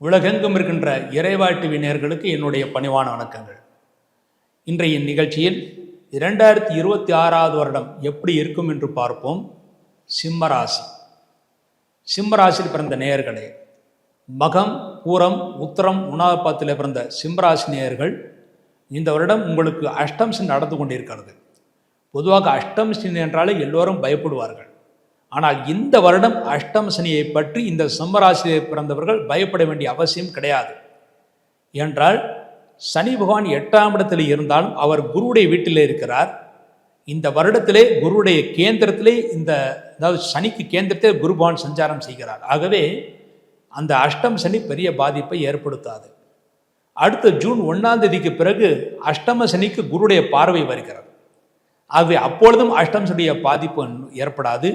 உலகெங்கும் இருக்கின்ற இறைவா டிவி நேயர்களுக்கு என்னுடைய பணிவான வணக்கங்கள். இன்றைய நிகழ்ச்சியில் 2026வது வருடம் எப்படி இருக்கும் என்று பார்ப்போம். சிம்மராசி. சிம்மராசியில் பிறந்த நேயர்களே, மகம், பூரம், உத்திரம், உணாபாத்தில் பிறந்த சிம்மராசி நேயர்கள், இந்த வருடம் உங்களுக்கு அஷ்டம் சனி நடந்து கொண்டிருக்கிறது. பொதுவாக அஷ்டம் சனி என்றாலே எல்லோரும் பயப்படுவார்கள். ஆனால் இந்த வருடம் அஷ்டம் சனியை பற்றி இந்த சிம்மராசியில் பிறந்தவர்கள் பயப்பட வேண்டிய அவசியம் கிடையாது. என்றால் சனி பகவான் 8ஆம் இடத்தில் இருந்தாலும் அவர் குருவுடைய வீட்டில் இருக்கிறார். இந்த வருடத்திலே குருவுடைய கேந்திரத்திலே அதாவது சனிக்கு கேந்திரத்திலே குரு பகவான் சஞ்சாரம் செய்கிறார். ஆகவே அந்த அஷ்டம் சனி பெரிய பாதிப்பை ஏற்படுத்தாது. அடுத்த ஜூன் 1ஆம் தேதிக்கு பிறகு அஷ்டம சனிக்கு குருடைய பார்வை வருகிறது. ஆகவே அப்பொழுதும் அஷ்டம் சனிய பாதிப்பு ஏற்படாது.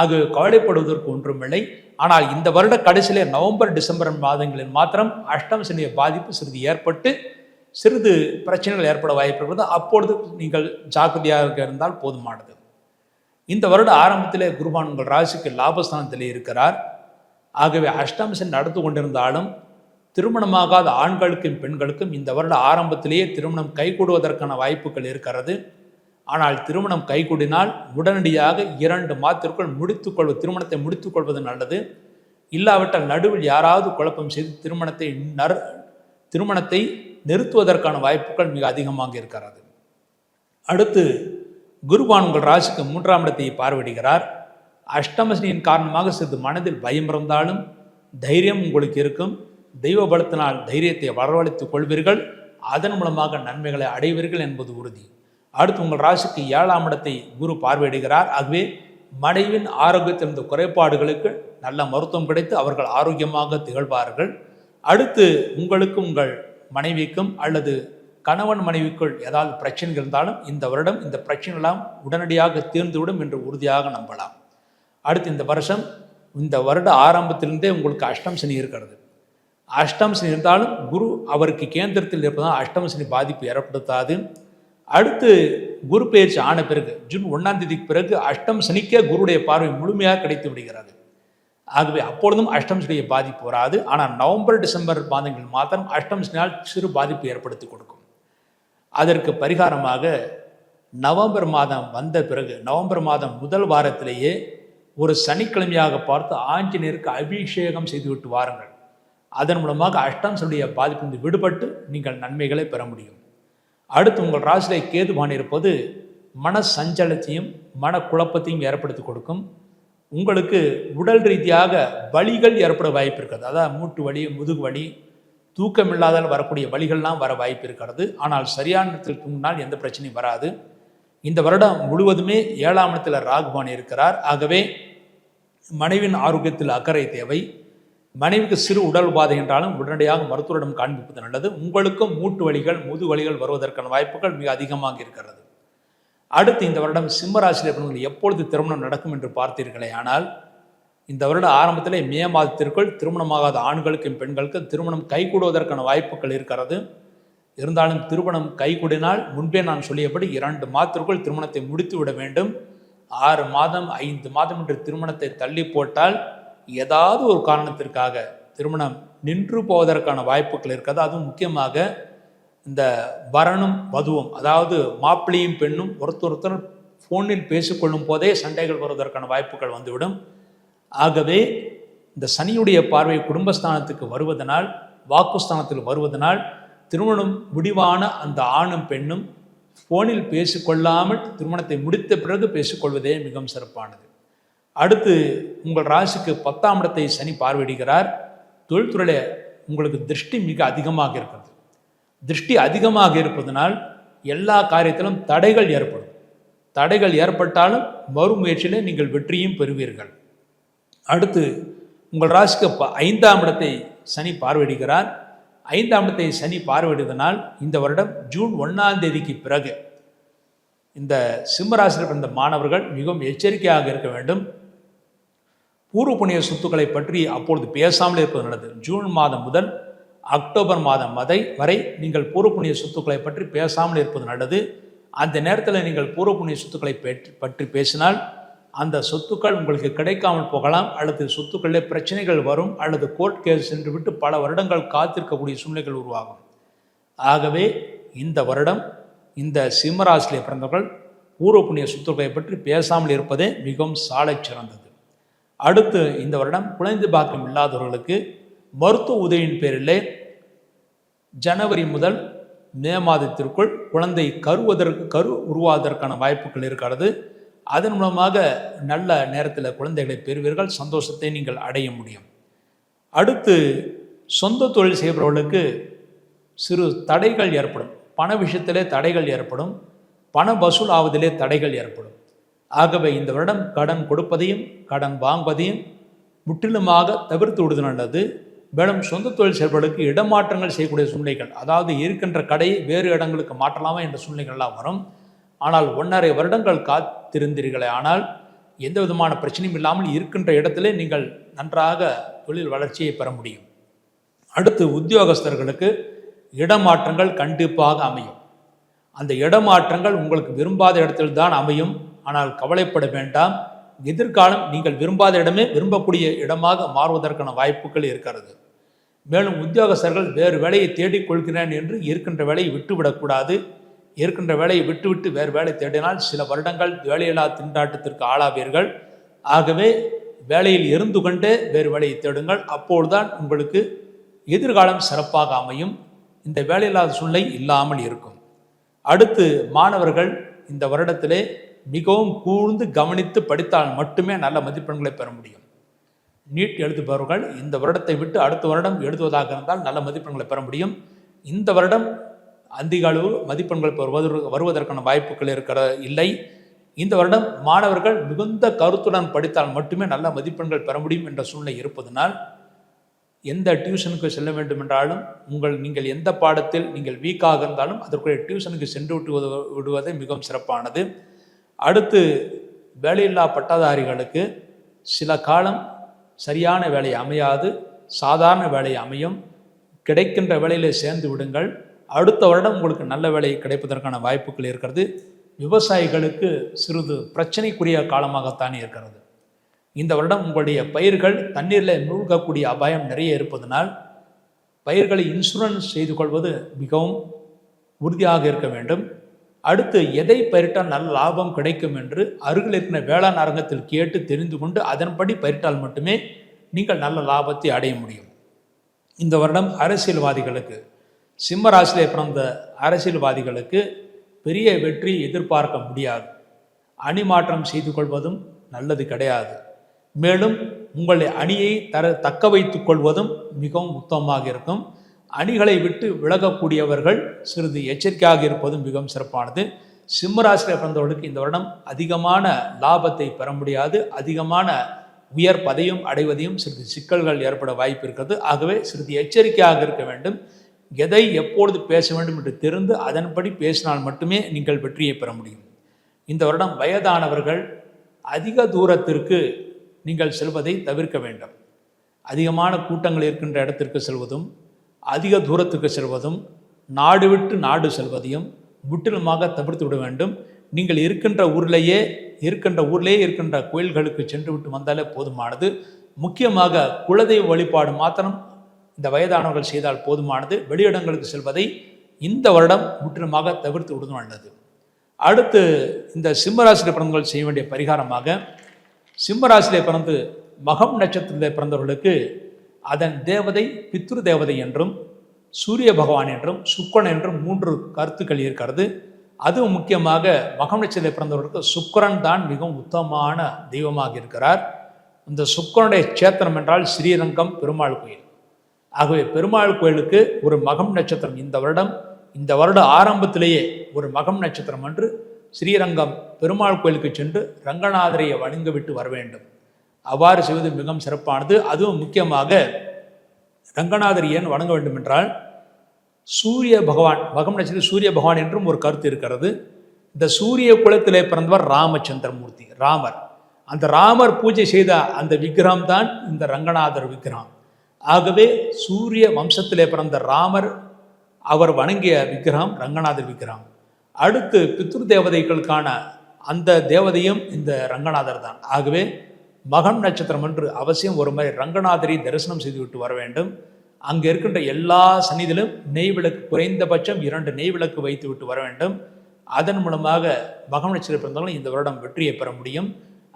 ஆக கவலைப்படுவதற்கு ஒன்றுமில்லை. ஆனால் இந்த வருட கடைசியிலே நவம்பர் டிசம்பர் மாதங்களில் மாத்திரம் அஷ்டம் சனிய பாதிப்பு சிறிது ஏற்பட்டு சிறிது பிரச்சனைகள் ஏற்பட வாய்ப்பு இருக்கிறது. அப்பொழுது நீங்கள் ஜாக்கிரதையாக இருந்தால் போதுமானது. இந்த வருட ஆரம்பத்திலே குருபான் உங்கள் ராசிக்கு லாபஸ்தானத்திலே இருக்கிறார். ஆகவே அஷ்டம் சனி நடந்து கொண்டிருந்தாலும் திருமணமாகாத ஆண்களுக்கும் பெண்களுக்கும் இந்த வருட ஆரம்பத்திலேயே திருமணம் கைகூடுவதற்கான வாய்ப்புகள் இருக்கிறது. ஆனால் திருமணம் கைகூடினால் உடனடியாக 2 மாதத்திற்குள் திருமணத்தை முடித்துக் கொள்வது நல்லது. இல்லாவிட்டால் நடுவில் யாராவது குழப்பம் செய்து திருமணத்தை நிறுத்துவதற்கான வாய்ப்புகள் மிக அதிகமாக இருக்கிறது. அடுத்து குருபான் உங்கள் ராசிக்கு 3ஆம் இடத்தை பார்வையிடுகிறார். அஷ்டமசனியின் காரணமாக சிறிது மனதில் பயம் இருந்தாலும் தைரியம் உங்களுக்கு இருக்கும். தெய்வ பலத்தினால் தைரியத்தை வரவழைத்துக் கொள்வீர்கள். அதன் மூலமாக நன்மைகளை அடைவீர்கள் என்பது உறுதி. அடுத்து உங்கள் ராசிக்கு 7ஆம் இடத்தை குரு பார்வையிடுகிறார். ஆகவே மனைவின் ஆரோக்கியத்தில் இருந்த குறைபாடுகளுக்கு நல்ல மருத்துவம் கிடைத்து அவர்கள் ஆரோக்கியமாக திகழ்வார்கள். அடுத்து உங்களுக்கும் உங்கள் மனைவிக்கும் அல்லது கணவன் மனைவிக்குள் ஏதாவது பிரச்சனைகள் இருந்தாலும் இந்த வருடம் இந்த பிரச்சனைகளாம் உடனடியாக தீர்ந்துவிடும் என்று உறுதியாக நம்பலாம். அடுத்து இந்த வருட ஆரம்பத்திலிருந்தே உங்களுக்கு அஷ்டம் சனி இருக்கிறது. அஷ்டம் சனி இருந்தாலும் குரு அவருக்கு கேந்திரத்தில் இருப்பதால் அஷ்டம் சனி பாதிப்பு ஏற்படுத்தாது. அடுத்து குரு பெயர்ச்சி ஆன பிறகு ஜூன் 1ஆம் தேதிக்கு பிறகு அஷ்டம் சனிக்கே குருடைய பார்வை முழுமையாக கிடைத்து விடுகிறது. ஆகவே அப்பொழுதும் அஷ்டம் சனியை பாதிப்பு வராது. ஆனால் நவம்பர் டிசம்பர் மாதங்கள் மாத்திரம் அஷ்டம் சனியால் சிறு பாதிப்பு ஏற்படுத்தி கொடுக்கும். அதற்கு பரிகாரமாக நவம்பர் மாதம் வந்த பிறகு நவம்பர் மாதம் முதல் வாரத்திலேயே ஒரு சனிக்கிழமையாக பார்த்து ஆஞ்சநேயருக்கு அபிஷேகம் செய்துவிட்டு வாருங்கள். அதன் மூலமாக அஷ்டம் சனியுடைய பாதிப்பு விடுபட்டு நீங்கள் நன்மைகளை பெற முடியும். அடுத்து உங்கள் ராசியிலே கேதுபான் இருப்பது மன சஞ்சலத்தையும் மனக்குழப்பத்தையும் ஏற்படுத்தி கொடுக்கும். உங்களுக்கு உடல் ரீதியாக வலிகள் ஏற்பட வாய்ப்பு இருக்கிறது. அதாவது மூட்டு வலி, முதுகு வலி, தூக்கமில்லாதால் வரக்கூடிய வலிகள்லாம் வர வாய்ப்பு இருக்கிறது. ஆனால் சரியான நேரத்தில் தூங்கினால் எந்த பிரச்சனையும் வராது. இந்த வருடம் முழுவதுமே 7ஆம் இடத்தில் ராகுபான் இருக்கிறார். ஆகவே மனைவியின் ஆரோக்கியத்தில் அக்கறை தேவை. மனைவிக்கு சிறு உடல் உபாதை என்றாலும் உடனடியாக மருத்துவரிடம் காண்பிப்பது நல்லது. உங்களுக்கும் மூட்டு வலிகள், முதுகு வலிகள் வருவதற்கான வாய்ப்புகள் மிக அதிகமாக இருக்கிறது. அடுத்து இந்த வருடம் சிம்மராசியில் எப்பொழுது திருமணம் நடக்கும் என்று பார்த்தீர்களே, ஆனால் இந்த வருட ஆரம்பத்திலே மே மாதத்திற்குள் திருமணமாகாத ஆண்களுக்கும் பெண்களுக்கும் திருமணம் கைகூடுவதற்கான வாய்ப்புகள் இருக்கிறது. இருந்தாலும் திருமணம் கைகூடினால் முன்பே நான் சொல்லியபடி 2 மாதத்திற்குள் திருமணத்தை முடித்து விட வேண்டும். 6 மாதம் 5 மாதம் என்று திருமணத்தை தள்ளி போட்டால் ஏதாவது ஒரு காரணத்திற்காக திருமணம் நின்று போவதற்கான வாய்ப்புகள் இருக்கிறது. அதுவும் முக்கியமாக இந்த வரனும் வதுவும், அதாவது மாப்பிள்ளையும் பெண்ணும் ஒருத்தர் ஃபோனில் பேசிக்கொள்ளும் போதே சண்டைகள் வருவதற்கான வாய்ப்புகள் வந்துவிடும். ஆகவே இந்த சனியுடைய பார்வை குடும்பஸ்தானத்துக்கு வருவதனால், வாக்குஸ்தானத்தில் வருவதனால் திருமணம் முடிவான அந்த ஆணும் பெண்ணும் ஃபோனில் பேசிக்கொள்ளாமல் திருமணத்தை முடித்த பிறகு பேசிக்கொள்வதே மிகவும் சிறப்பானது. அடுத்து உங்கள் ராசிக்கு 10ஆம் இடத்தை சனி பார்வையிடுகிறார். தொழில்துறையில் உங்களுக்கு திருஷ்டி மிக அதிகமாக இருக்கிறது. திருஷ்டி அதிகமாக இருப்பதனால் எல்லா காரியத்திலும் தடைகள் ஏற்படும். தடைகள் ஏற்பட்டாலும் மறுமுயற்சியிலே நீங்கள் வெற்றியும் பெறுவீர்கள். அடுத்து உங்கள் ராசிக்கு 5ஆம் இடத்தை சனி பார்வையிடுகிறார். 5ஆம் இடத்தை சனி பார்வையிடுவதனால் இந்த வருடம் ஜூன் 1ஆம் தேதிக்கு பிறகு இந்த சிம்மராசியில் பிறந்த மாணவர்கள் மிகவும் எச்சரிக்கையாக இருக்க வேண்டும். பூர்வ புண்ணிய சொத்துக்களை பற்றி அப்பொழுது பேசாமல் இருப்பது நல்லது. ஜூன் மாதம் முதல் அக்டோபர் மாதம் வரை நீங்கள் பூர்வ புண்ணிய சொத்துக்களை பற்றி பேசாமல் இருப்பது நல்லது. அந்த நேரத்தில் நீங்கள் பூர்வ புண்ணிய சொத்துக்களை பற்றி பேசினால் அந்த சொத்துக்கள் உங்களுக்கு கிடைக்காமல் போகலாம், அல்லது சொத்துக்களிலே பிரச்சனைகள் வரும், அல்லது கோர்ட் கேஸ் சென்று விட்டு பல வருடங்கள் காத்திருக்கக்கூடிய சூழ்நிலைகள் உருவாகும். ஆகவே இந்த வருடம் இந்த சிம்மராசிலே பிறந்தவர்கள் பூர்வ புண்ணிய சொத்துக்களை பற்றி பேசாமல் இருப்பதே மிகவும் சாலச் சிறந்தது. அடுத்து இந்த வருடம் குழந்தை பாக்கியம் இல்லாதவர்களுக்கு மருத்துவ உதவியின் பேரிலே ஜனவரி முதல் மே மாதத்திற்குள் குழந்தை கரு உருவாவதற்கான வாய்ப்புகள் இருக்கிறது. அதன் மூலமாக நல்ல நேரத்தில் குழந்தைகளை பெறுவீர்கள், சந்தோஷத்தை நீங்கள் அடைய முடியும். அடுத்து சொந்த தொழில் செய்பவர்களுக்கு சிறு தடைகள் ஏற்படும், பண விஷயத்திலே தடைகள் ஏற்படும், பண வசூல் ஆவதிலே தடைகள் ஏற்படும். ஆகவே இந்த வருடம் கடன் கொடுப்பதையும் கடன் வாங்குவதையும் முற்றிலுமாக தவிர்த்து விடுவது நல்லது. மேலும் சொந்த தொழில் செய்பவர்களுக்கு இடமாற்றங்கள் செய்யக்கூடிய சூழ்நிலைகள், அதாவது இருக்கின்ற கடையை வேறு இடங்களுக்கு மாற்றலாமா என்ற சூழ்நிலைகள்லாம் வரும். ஆனால் 1.5 வருடங்கள் காத்திருந்தீர்களே ஆனால் எந்த விதமான பிரச்சனையும் இல்லாமல் இருக்கின்ற இடத்திலே நீங்கள் நன்றாக தொழில் வளர்ச்சியை பெற முடியும். அடுத்து உத்தியோகஸ்தர்களுக்கு இடமாற்றங்கள் கண்டிப்பாக அமையும். அந்த இடமாற்றங்கள் உங்களுக்கு விரும்பாத இடத்தில் தான் அமையும். ஆனால் கவலைப்பட வேண்டாம், எதிர்காலம் நீங்கள் விரும்பாத இடமே விரும்பக்கூடிய இடமாக மாறுவதற்கான வாய்ப்புகள் இருக்கிறது. மேலும் உத்தியோகஸ்தர்கள் வேறு வேலையை தேடிக்கொள்கிறேன் என்று இருக்கின்ற வேலையை விட்டுவிடக்கூடாது. இருக்கின்ற வேலையை விட்டுவிட்டு வேறு வேலை தேடினால் சில வருடங்கள் வேலையில்லா திண்டாட்டத்திற்கு ஆளாவீர்கள். ஆகவே வேலையில் இருந்து கொண்டே வேறு வேலையை தேடுங்கள், அப்பொழுதுதான் உங்களுக்கு எதிர்காலம் சிறப்பாக அமையும், இந்த வேலையில்லாத சூழ்நிலை இல்லாமல் இருக்கும். அடுத்து மாணவர்கள் இந்த வருடத்திலே மிகவும் கூர்ந்து கவனித்து படித்தால் மட்டுமே நல்ல மதிப்பெண்களை பெற முடியும். நீட் எழுதுபவர்கள் இந்த வருடத்தை விட்டு அடுத்த வருடம் எழுதுவதாக இருந்தால் நல்ல மதிப்பெண்களை பெற முடியும். இந்த வருடம் அதிக அளவு மதிப்பெண்கள் வருவதற்கான வாய்ப்புகள் இல்லை. இந்த வருடம் மாணவர்கள் மிகுந்த கருத்துடன் படித்தால் மட்டுமே நல்ல மதிப்பெண்கள் பெற முடியும் என்ற சூழ்நிலை இருப்பதனால் எந்த டியூஷனுக்கு செல்ல வேண்டும் என்றாலும் நீங்கள் எந்த பாடத்தில் நீங்கள் வீக்காக இருந்தாலும் அதற்குரிய டியூஷனுக்கு சென்று விடுவதே மிகவும் சிறப்பானது. அடுத்து வேலையில்லா பட்டதாரிகளுக்கு சில காலம் சரியான வேலை அமையாது, சாதாரண வேலை அமையும். கிடைக்கின்ற வேலையிலே சேர்ந்து விடுங்கள், அடுத்த வருடம் உங்களுக்கு நல்ல வேலை கிடைப்பதற்கான வாய்ப்புகள் இருக்கிறது. விவசாயிகளுக்கு சிறிது பிரச்சனைக்குரிய காலமாகத்தான் இருக்கிறது. இந்த வருடம் உங்களுடைய பயிர்கள் தண்ணீரில் மூழ்கக்கூடிய அபாயம் நிறைய இருப்பதனால் பயிர்களை இன்சூரன்ஸ் செய்து கொள்வது மிகவும் உறுதியாக இருக்க வேண்டும். அடுத்து எதை பயிரிட்டால் நல்ல லாபம் கிடைக்கும் என்று அருகில் இருக்கிற வேளாண் அரங்கத்தில் கேட்டு தெரிந்து கொண்டு அதன்படி பயிரிட்டால் மட்டுமே நீங்கள் நல்ல லாபத்தை அடைய முடியும். இந்த வருடம் அரசியல்வாதிகளுக்கு, சிம்ம ராசியிலே பிறந்த அரசியல்வாதிகளுக்கு பெரிய வெற்றி எதிர்பார்க்க முடியாது. அணிமாற்றம் செய்து கொள்வதும் நல்லது கிடையாது. மேலும் உங்களை அணியை தக்க வைத்துக் கொள்வதும் மிகவும் உத்தமமாக இருக்கும். அணிகளை விட்டு விலகக்கூடியவர்கள் சிறிது எச்சரிக்கையாக இருப்பதும் மிகவும் சிறப்பானது. சிம்மராசியில் பிறந்தவர்களுக்கு இந்த வருடம் அதிகமான லாபத்தை பெற முடியாது. அதிகமான உயர் பதவியும் அடைவதையும் சிறிது சிக்கல்கள் ஏற்பட வாய்ப்பு இருக்கிறது. ஆகவே சிறிது எச்சரிக்கையாக இருக்க வேண்டும். எதை எப்பொழுது பேச வேண்டும் என்று தெரிந்து அதன்படி பேசினால் மட்டுமே நீங்கள் வெற்றியை பெற முடியும். இந்த வருடம் வயதானவர்கள் அதிக தூரத்திற்கு நீங்கள் செல்வதை தவிர்க்க வேண்டும். அதிகமான கூட்டங்கள் இருக்கின்ற இடத்திற்கு செல்வதும், அதிக தூரத்துக்கு செல்வதும், நாடு விட்டு நாடு செல்வதையும் முற்றிலுமாக தவிர்த்து விட வேண்டும். நீங்கள் இருக்கின்ற ஊரிலேயே இருக்கின்ற கோயில்களுக்கு சென்று விட்டு வந்தாலே போதுமானது. முக்கியமாக குலதெய்வ வழிபாடு மாத்திரம் இந்த வயதானவர்கள் செய்தால் போதுமானது. வெளியிடங்களுக்கு செல்வதை இந்த வருடம் முற்றிலுமாக தவிர்த்து விடுவது நல்லது. அடுத்து இந்த சிம்மராசியில் பிறந்தவர்கள் செய்ய வேண்டிய பரிகாரமாக, சிம்மராசியிலே பிறந்து மகம் நட்சத்திரத்திலே பிறந்தவர்களுக்கு அதன் தேவதை பித்ரு தேவதை என்றும், சூரிய பகவான் என்றும், சுக்கிரன் என்றும் 3 கருத்துக்கள் இருக்கிறது. அதுவும் முக்கியமாக மகம் நட்சத்திரத்திலே பிறந்தவர்களுக்கு சுக்கிரன் தான் மிகவும் உத்தமமான தெய்வமாக இருக்கிறார். இந்த சுக்கிரனுடைய சேத்திரம் என்றால் ஸ்ரீரங்கம் பெருமாள் கோயில். ஆகவே பெருமாள் கோயிலுக்கு ஒரு மகம் நட்சத்திரம் இந்த வருட ஆரம்பத்திலேயே ஒரு மகம் நட்சத்திரம் அன்று ஸ்ரீரங்கம் பெருமாள் கோயிலுக்கு சென்று ரங்கநாதரையை வணங்கிவிட்டு வர வேண்டும். அவ்வாறு செய்வது மிகவும் சிறப்பானது. அதுவும் முக்கியமாக ரங்கநாதர் ஏன் வணங்க வேண்டும் என்றால், சூரிய பகவான், மகம் நட்சத்திரம் சூரிய பகவான் என்றும் ஒரு கருத்து இருக்கிறது. இந்த சூரிய குலத்திலே பிறந்தவர் ராமச்சந்திரமூர்த்தி, ராமர். அந்த ராமர் பூஜை செய்த அந்த விக்கிரகம் தான் இந்த ரங்கநாதர் விக்கிரகம். ஆகவே சூரிய வம்சத்திலே பிறந்த ராமர் அவர் வணங்கிய விக்கிரகம் ரங்கநாதர் விக்கிரகம். அடுத்து பித்ரு தேவதைகளுக்கான அந்த தேவதையும் இந்த ரங்கநாதர் தான். ஆகவே மகம் நட்சத்திரம் அன்று அவசியம் ஒரு முறை ரங்கநாதரை தரிசனம் செய்துவிட்டு வர வேண்டும். அங்கே இருக்கின்ற எல்லா சன்னிதிலும் நெய் விளக்கு, குறைந்தபட்சம் 2 நெய் விளக்கு வைத்து விட்டு வர வேண்டும். அதன் மூலமாக மகம் நட்சத்திரம் பிறந்தவங்களும் இந்த வருடம் வெற்றியை பெற முடியும்.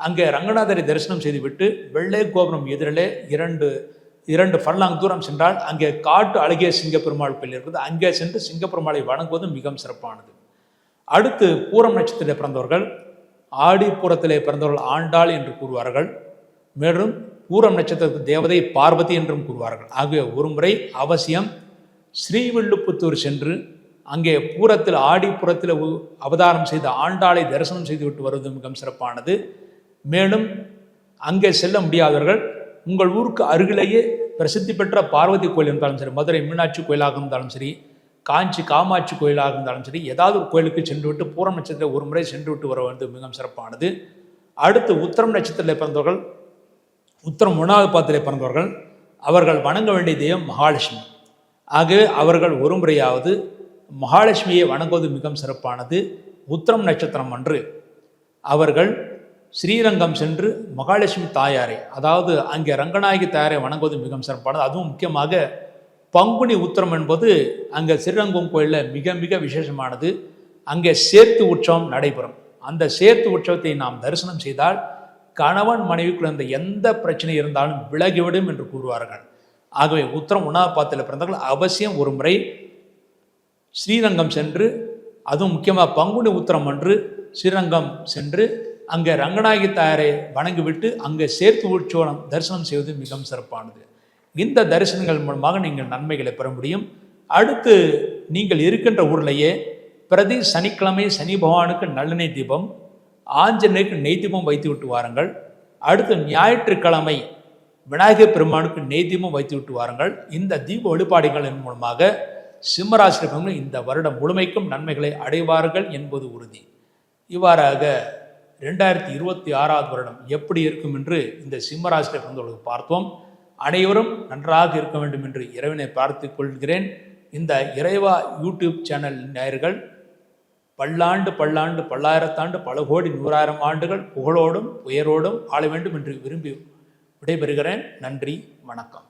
அங்கே ரங்கநாதரை தரிசனம் செய்துவிட்டு வெள்ளை கோபுரம் எதிரிலே 2 ஃபர்லாங் தூரம் சென்றால் அங்கே காட்டு அழகிய சிங்கப்பெருமாள் கோயில் இருக்குது. அங்கே சென்று சிங்கப்பெருமாளை வணங்குவது மிகவும் சிறப்பானது. அடுத்து பூரம் நட்சத்திரத்தில் பிறந்தவர்கள், ஆடிப்பூரத்திலே பிறந்தவர்கள் ஆண்டாள் என்று கூறுவார்கள். மேலும் பூரம் நட்சத்திரத்து தேவதை பார்வதி என்றும் கூறுவார்கள். ஆகிய ஒரு முறை அவசியம் ஸ்ரீவில்லுப்புத்தூர் சென்று அங்கே பூரத்தில் ஆடிப்புறத்தில் அவதாரம் செய்த ஆண்டாளை தரிசனம் செய்துவிட்டு வருவது மிகவும் சிறப்பானது. மேலும் அங்கே செல்ல முடியாதவர்கள் உங்கள் ஊருக்கு அருகிலேயே பிரசித்தி பெற்ற பார்வதி கோயில் இருந்தாலும் சரி, மதுரை மீனாட்சி கோயிலாக இருந்தாலும் சரி, காஞ்சி காமாட்சி கோயிலாக இருந்தாலும் சரி, ஏதாவது ஒரு கோயிலுக்கு சென்று விட்டு பூரம் நட்சத்திரத்தில் ஒரு முறை சென்று விட்டு வர வந்து மிகவும் சிறப்பானது. அடுத்து உத்திரம் நட்சத்திரத்தில் பிறந்தவர்கள், உத்திரம் 1வது பாதத்திலே பிறந்தவர்கள், அவர்கள் வணங்க வேண்டிய தெய்வம் மகாலட்சுமி. ஆகவே அவர்கள் ஒரு முறையாவது மகாலட்சுமியை வணங்குவது மிகவும் சிறப்பானது. உத்திரம் நட்சத்திரம் அன்று அவர்கள் ஸ்ரீரங்கம் சென்று மகாலட்சுமி தாயாரை, அதாவது அங்கே ரங்கநாயகி தாயாரை வணங்குவது மிகவும் சிறப்பானது. அதுவும் முக்கியமாக பங்குனி உத்திரம் என்பது அங்கே ஸ்ரீரங்கம் கோயிலில் மிக மிக விசேஷமானது. அங்கே சேர்த்து உற்சவம் நடைபெறும். அந்த சேர்த்து உற்சவத்தை நாம் தரிசனம் செய்தால் கணவன் மனைவிக்குள்ள இருந்த எந்த பிரச்சனை இருந்தாலும் விலகிவிடும் என்று கூறுவார்கள். ஆகவே உத்திரம் 1வது பாதத்தில் பிறந்தவர்கள் அவசியம் ஒரு முறை ஸ்ரீரங்கம் சென்று, அதுவும் முக்கியமாக பங்குனி உத்திரம் அன்று ஸ்ரீரங்கம் சென்று அங்கே ரங்கநாயகி தாயாரை வணங்கிவிட்டு அங்கே சேர்த்து உற்சவம் தரிசனம் செய்வது மிகவும் சிறப்பானது. இந்த தரிசனங்கள் மூலமாக நீங்கள் நன்மைகளை பெற முடியும். அடுத்து நீங்கள் இருக்கின்ற ஊர்லேயே பிரதி சனிக்கிழமை சனி பகவானுக்கு நல்லெண்ணெய் தீபம், ஆஞ்சநேயருக்கு நெய் தீபம் வைத்து விட்டு வாருங்கள். அடுத்து ஞாயிற்றுக்கிழமை விநாயகர் பெருமானுக்கு நெய் தீபம் வைத்து விட்டு வாருங்கள். இந்த தீப வழிபாடுகளின் மூலமாக சிம்மராசிரியர்கள் இந்த வருடம் முழுமைக்கும் நன்மைகளை அடைவார்கள் என்பது உறுதி. இவ்வாறாக 2026வது வருடம் எப்படி இருக்கும் என்று இந்த சிம்மராசிரியர் பிறந்தவர்களுக்கு பார்த்தோம். அனைவரும் நன்றாக இருக்க வேண்டும் என்று இறைவனை பார்த்துக் கொள்கிறேன். இந்த இறைவா யூடியூப் சேனல் நேயர்கள் பல்லாண்டு பல்லாயிரத்தாண்டு பல கோடி 100,000 ஆண்டுகள் புகழோடும் உயரோடும் ஆள வேண்டும் என்று விரும்பி விடைபெறுகிறேன். நன்றி, வணக்கம்.